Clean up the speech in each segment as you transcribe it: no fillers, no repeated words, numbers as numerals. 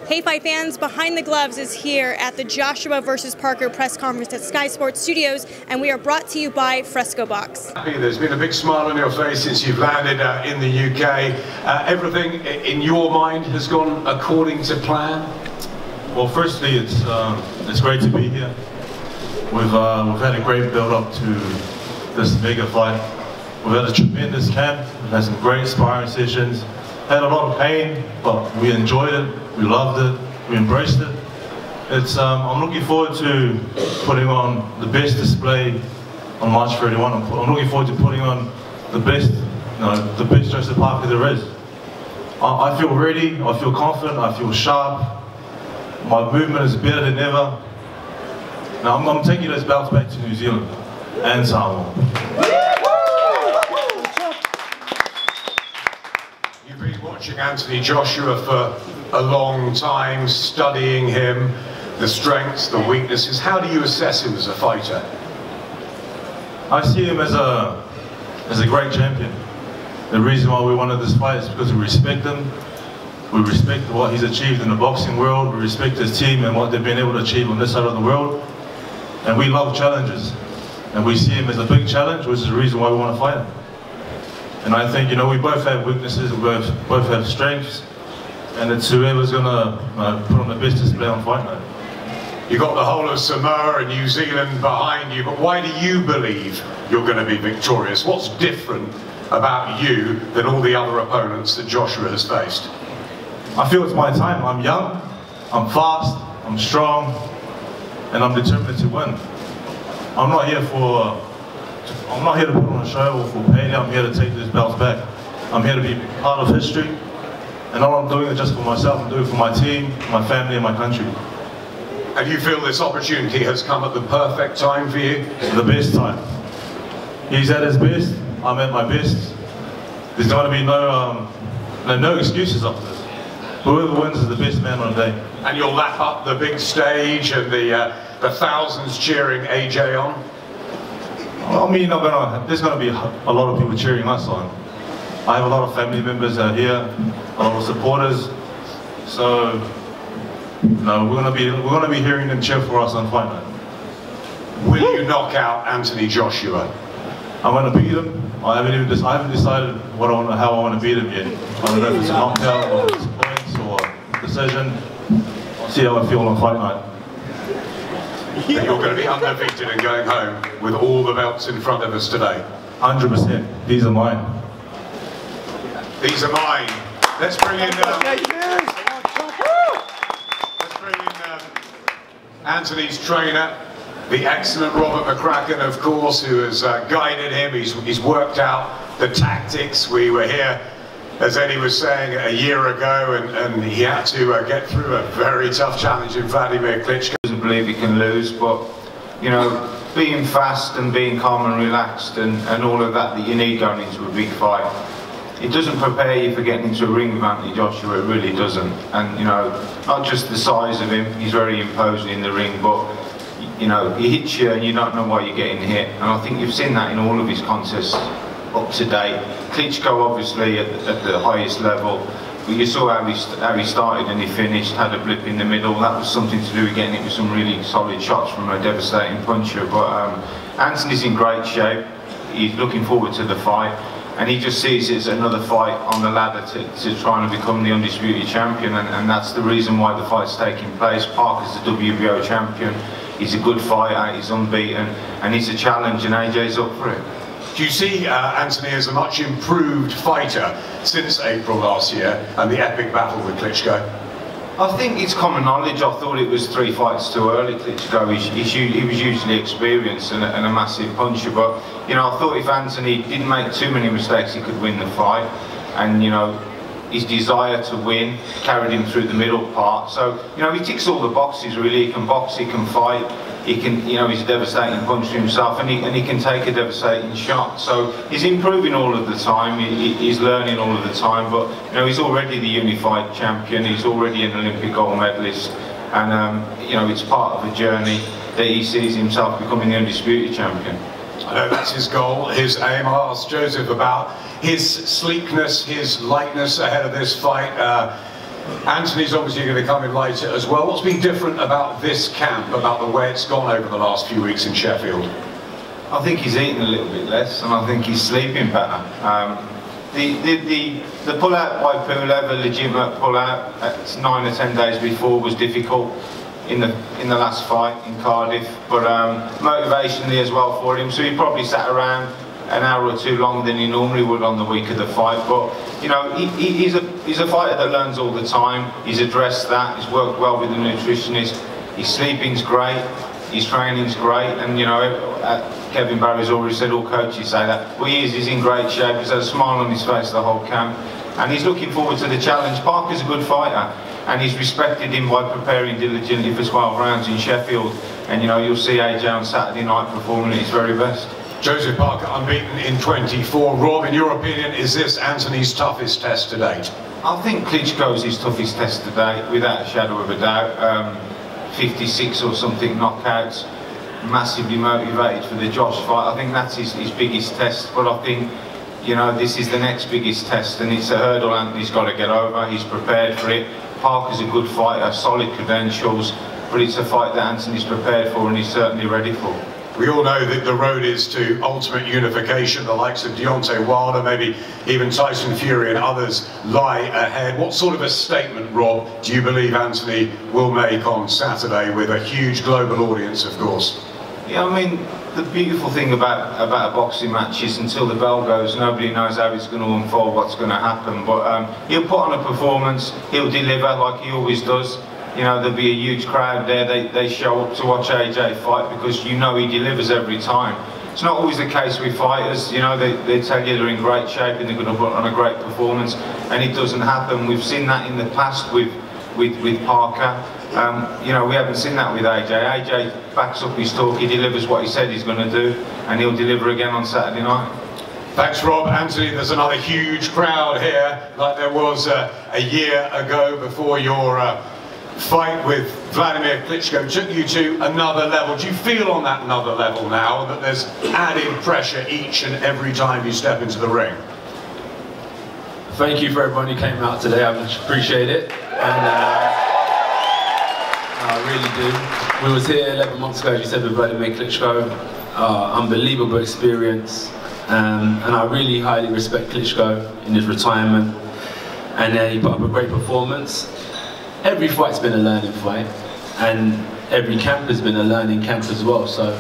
Hey Fight fans, Behind the Gloves is here at the Joshua versus Parker press conference at Sky Sports Studios, and we are brought to you by Fresco Box. There's been a big smile on your face since you've landed in the UK. Everything in your mind has gone according to plan? Well, firstly, it's great to be here. We've had a great build-up to this mega fight. We've had a tremendous camp. We've had some great sparring sessions. Had a lot of pain, but we enjoyed it. We loved it. We embraced it. I'm looking forward to putting on the best display on March 31. I'm looking forward to putting on the best, the best Joseph Parker there is. I feel ready. I feel confident. I feel sharp. My movement is better than ever. Now I'm taking those belts back to New Zealand and Samoa. You've been watching Anthony Joshua for a long time, studying him, the strengths, the weaknesses. How do you assess him as a fighter? I see him as a great champion. The reason why we wanted this fight is because we respect him. We respect what he's achieved in the boxing world. We respect his team and what they've been able to achieve on this side of the world. And we love challenges. And we see him as a big challenge, which is the reason why we want to fight him. And I think, we both have weaknesses, we both have strengths, and it's whoever's going to put on the best display on fight night. You've got the whole of Samoa and New Zealand behind you, but why do you believe you're going to be victorious? What's different about you than all the other opponents that Joshua has faced? I feel it's my time. I'm young, I'm fast, I'm strong, and I'm determined to win. I'm not here to put on a show or for payday. I'm here to take these belts back. I'm here to be part of history, and I'm not doing it just for myself. I'm doing it for my team, my family, and my country. And you feel this opportunity has come at the perfect time for you? The best time. He's at his best. I'm at my best. There's going to be no excuses after this. Whoever wins is the best man on the day. And you'll lap up the big stage and the thousands cheering AJ on? I mean, there's going to be a lot of people cheering us on. I have a lot of family members out here, a lot of supporters. So, we're going to be hearing them cheer for us on fight night. Will you knock out Anthony Joshua? I'm going to beat him. I haven't decided how I want to beat him yet. I don't know if it's a knockout or if it's points or decision. I'll see how I feel on fight night. You're going to be undefeated and going home with all the belts in front of us today. 100%. These are mine. These are mine. Let's bring in. Anthony's trainer, the excellent Robert McCracken, of course, who has guided him. He's worked out the tactics. We were here, as Eddie was saying, a year ago, and he had to get through a very tough challenge in Vladimir Klitschko. Doesn't believe he can lose, but being fast and being calm and relaxed and all of that you need going into a big fight, it doesn't prepare you for getting into a ring with Anthony Joshua. It really doesn't. And not just the size of him, he's very imposing in the ring, but he hits you and you don't know why you're getting hit. And I think you've seen that in all of his contests up to date. Klitschko obviously at the highest level, but you saw how he started and he finished, had a blip in the middle. That was something to do with getting it with some really solid shots from a devastating puncher. But Anthony's in great shape. He's looking forward to the fight, and he just sees it as another fight on the ladder to try and become the undisputed champion, and that's the reason why the fight's taking place. Parker's the WBO champion. He's a good fighter, he's unbeaten, and he's a challenge, and AJ's up for it. Do you see Anthony as a much improved fighter since April last year and the epic battle with Klitschko? I think it's common knowledge. I thought it was 3 fights too early. Klitschko, he was usually experienced and a massive puncher, but I thought if Anthony didn't make too many mistakes, he could win the fight, and his desire to win carried him through the middle part. So he ticks all the boxes really. He can box, he can fight, he can he's a devastating puncher himself, and he can take a devastating shot. So he's improving all of the time. He's learning all of the time. But he's already the unified champion. He's already an Olympic gold medalist, and it's part of a journey that he sees himself becoming the undisputed champion. I know that's his goal, his aim. I asked Joseph about his sleekness, his lightness ahead of this fight. Anthony's obviously going to come in later as well. What's been different about this camp, about the way it's gone over the last few weeks in Sheffield? I think he's eating a little bit less, and I think he's sleeping better. The pull-out by Pula, the legitimate pull-out, 9 or 10 days before, was difficult in the last fight in Cardiff, but motivationally as well for him. So he probably sat around an hour or two longer than he normally would on the week of the fight. But you know, he's a fighter that learns all the time. He's addressed that. He's worked well with the nutritionist. His sleeping's great. His training's great, and you know, Kevin Barry's already said, all coaches say that. Well, he's in great shape. He's had a smile on his face the whole camp, and he's looking forward to the challenge. Parker's a good fighter, and he's respected him by preparing diligently for 12 rounds in Sheffield. And you know, you'll see AJ on Saturday night performing at his very best. Joseph Parker unbeaten in 24. Rob, in your opinion, is this Anthony's toughest test to date? I think Klitschko's his toughest test to date, without a shadow of a doubt. 56 or something knockouts, massively motivated for the Josh fight. I think that's his biggest test, but I think, you know, this is the next biggest test, and it's a hurdle Anthony's got to get over. He's prepared for it. Parker's a good fighter, solid credentials, but it's a fight that Anthony's prepared for and he's certainly ready for. We all know that the road is to ultimate unification. The likes of Deontay Wilder, maybe even Tyson Fury and others lie ahead. What sort of a statement, Rob, do you believe Anthony will make on Saturday with a huge global audience, of course? Yeah, I mean, the beautiful thing about a boxing match is until the bell goes, nobody knows how it's going to unfold, what's going to happen. But he'll put on a performance, he'll deliver like he always does. You know, there'll be a huge crowd there. They show up to watch AJ fight because you know he delivers every time. It's not always the case with fighters. You know, they tell you they're in great shape and they're going to put on a great performance, and it doesn't happen. We've seen that in the past with Parker. You know, we haven't seen that with AJ. AJ backs up his talk. He delivers what he said he's going to do, and he'll deliver again on Saturday night. Thanks, Rob. Anthony, there's another huge crowd here, like there was a year ago before your fight with Vladimir Klitschko took you to another level. Do you feel on that another level now, that there's added pressure each and every time you step into the ring? Thank you for everyone who came out today. I much appreciate it, and I really do. We was here 11 months ago, as you said, with Vladimir Klitschko. Unbelievable experience, and I really highly respect Klitschko in his retirement, and he put up a great performance. Every fight's been a learning fight, and every camp has been a learning camp as well. So,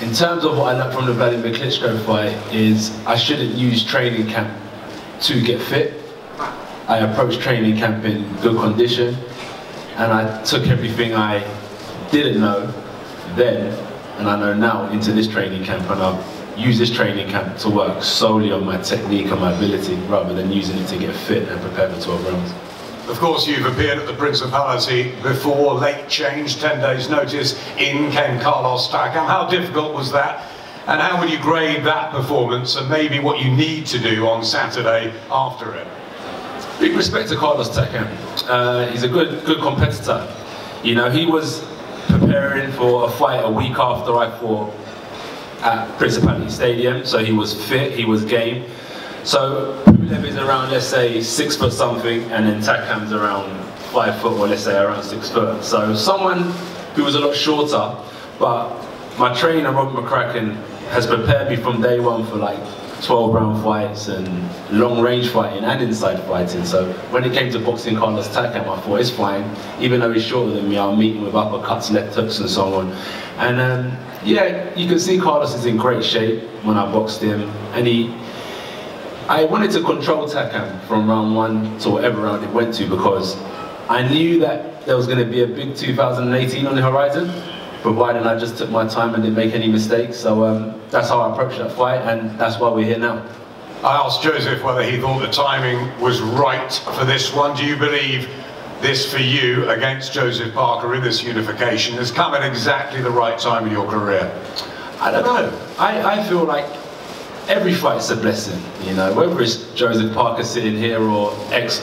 in terms of what I learned from the Vladimir Klitschko fight is I shouldn't use training camp to get fit. I approached training camp in good condition, and I took everything I didn't know then, and I know now, into this training camp, and I've used this training camp to work solely on my technique and my ability, rather than using it to get fit and prepare for 12 rounds. Of course, you've appeared at the Principality before, late change, 10 days notice, in came Carlos Takam. How difficult was that? And how would you grade that performance and maybe what you need to do on Saturday after it? Big respect to Carlos Takam. He's a good competitor. You know, he was preparing for a fight a week after I fought at Principality Stadium, so he was fit, he was game. So Pulev is around, let's say, 6 foot something, and then Takam's around 5 foot, or let's say around 6 foot. So someone who was a lot shorter, but my trainer, Rob McCracken, has prepared me from day one for like 12 round fights and long range fighting and inside fighting. So when it came to boxing Carlos Takam, I thought it's fine. Even though he's shorter than me, I'll meet him with uppercuts, left hooks and so on. And yeah, you can see Carlos is in great shape when I boxed him, and I wanted to control Takam from round 1 to whatever round it went to, because I knew that there was going to be a big 2018 on the horizon, provided I just took my time and didn't make any mistakes. So that's how I approached that fight, and that's why we're here now. I asked Joseph whether he thought the timing was right for this one. Do you believe this, for you, against Joseph Parker in this unification, has come at exactly the right time in your career? I don't know. I feel like every fight's a blessing, you know, whether it's Joseph Parker sitting here or X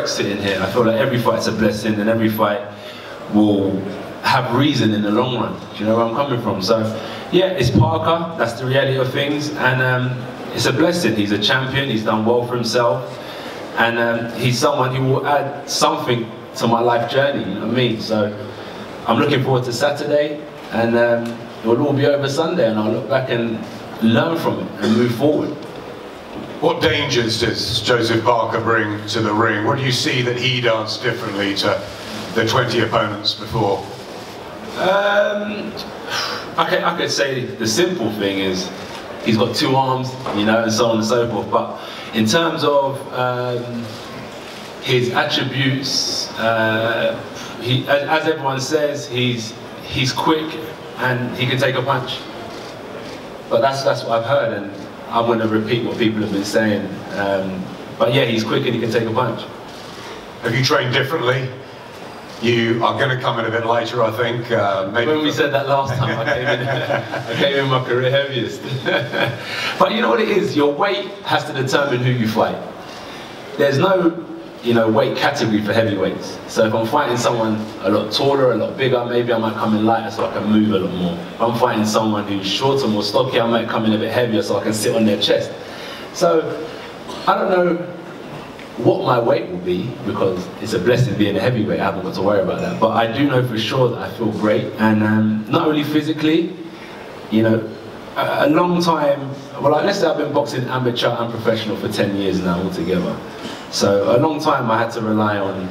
sitting here. I feel like every fight's a blessing, and every fight will have reason in the long run. Do you know where I'm coming from? So yeah, it's Parker, that's the reality of things, and it's a blessing. He's a champion, he's done well for himself, And he's someone who will add something to my life journey, you know what I mean? So I'm looking forward to Saturday, and it will all be over Sunday, and I'll look back and learn from it and move forward. What dangers does Joseph Parker bring to the ring? What do you see that he does differently to the 20 opponents before? I could say the simple thing is he's got 2 arms, you know, and so on and so forth. But in terms of his attributes, as everyone says, he's quick and he can take a punch. But that's what I've heard, and I'm going to repeat what people have been saying. But yeah, he's quick and he can take a punch. Have you trained differently? You are going to come in a bit later, I think. Maybe when we said that last time, I came in my career heaviest. But you know what it is? Your weight has to determine who you fight. There's no, you know, weight category for heavyweights. So if I'm fighting someone a lot taller, a lot bigger, maybe I might come in lighter so I can move a lot more. If I'm fighting someone who's shorter, more stocky, I might come in a bit heavier so I can sit on their chest. So I don't know what my weight will be, because it's a blessing being a heavyweight. I haven't got to worry about that. But I do know for sure that I feel great, and not only physically, you know, a long time, well, like, let's say I've been boxing amateur and professional for 10 years now altogether. So a long time I had to rely on,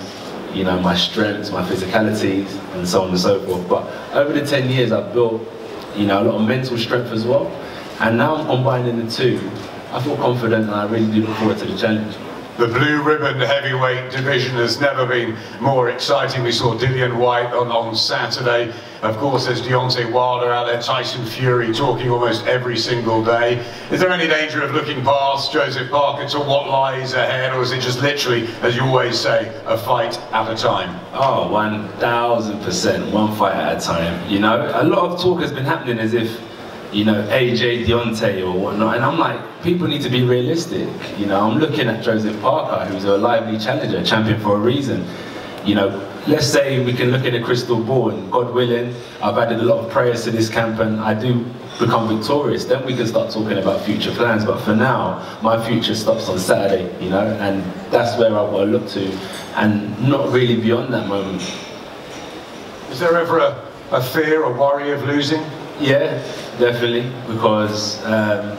you know, my strengths, my physicalities, and so on and so forth. But over the 10 years I've built, you know, a lot of mental strength as well. And now I'm combining the two. I feel confident, and I really do look forward to the challenge. The blue ribbon heavyweight division has never been more exciting. We saw Dillian Whyte on Saturday. Of course, there's Deontay Wilder out there, Tyson Fury talking almost every single day. Is there any danger of looking past Joseph Parker to what lies ahead, or is it just literally, as you always say, a fight at a time? Oh, 1000%, one fight at a time. You know, a lot of talk has been happening as if, you know, AJ, Deontay or whatnot, and I'm like, people need to be realistic. You know, I'm looking at Joseph Parker, who's a lively challenger, champion for a reason. You know, let's say we can look at a crystal ball, and God willing, I've added a lot of prayers to this camp and I do become victorious, then we can start talking about future plans. But for now, my future stops on Saturday, you know, and that's where I want to look to, and not really beyond that moment. Is there ever a fear or worry of losing? Yeah, definitely, because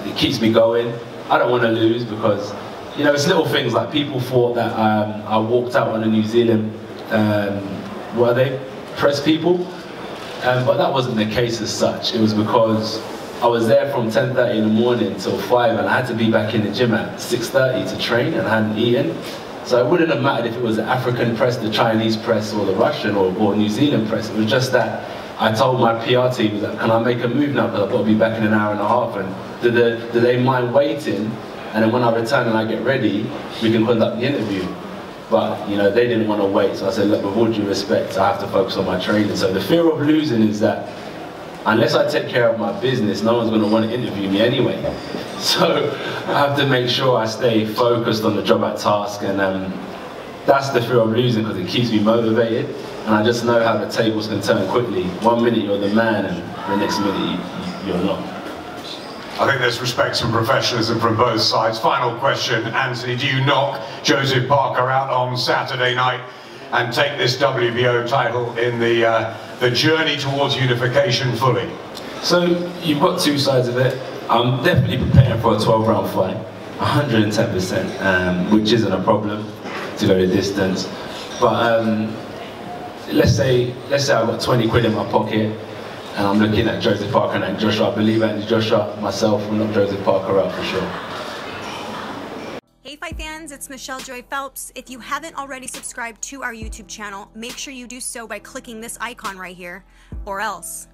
it keeps me going. I don't want to lose because, you know, it's little things like people thought that I walked out on a New Zealand, what are they, press people? But that wasn't the case as such. It was because I was there from 10:30 in the morning till 5, and I had to be back in the gym at 6:30 to train, and I hadn't eaten. So it wouldn't have mattered if it was the African press, the Chinese press, or the Russian or New Zealand press. It was just that I told my PR team that, can I make a move now, because I've got to be back in an hour and a half, and do they mind waiting? And then when I return and I get ready, we can conduct the interview. But, you know, they didn't want to wait, so I said, look, with all due respect, I have to focus on my training. So the fear of losing is that unless I take care of my business, no one's going to want to interview me anyway. So I have to make sure I stay focused on the job at task, and that's the fear of losing, because it keeps me motivated. And I just know how the tables can turn quickly. 1 minute you're the man, and the next minute you're not. I think there's respect and professionalism from both sides. Final question, Anthony, do you knock Joseph Parker out on Saturday night and take this WBO title in the journey towards unification fully? So you've got two sides of it. I'm definitely preparing for a 12-round fight, 110%, which isn't a problem to go the distance. But let's say I've got 20 quid in my pocket, and I'm looking at Joseph Parker and Andy Joshua. I believe Andy Joshua, myself, will knock Joseph Parker out for sure. Hey Fight fans, it's Michelle Joy Phelps. If you haven't already subscribed to our YouTube channel, make sure you do so by clicking this icon right here, or else.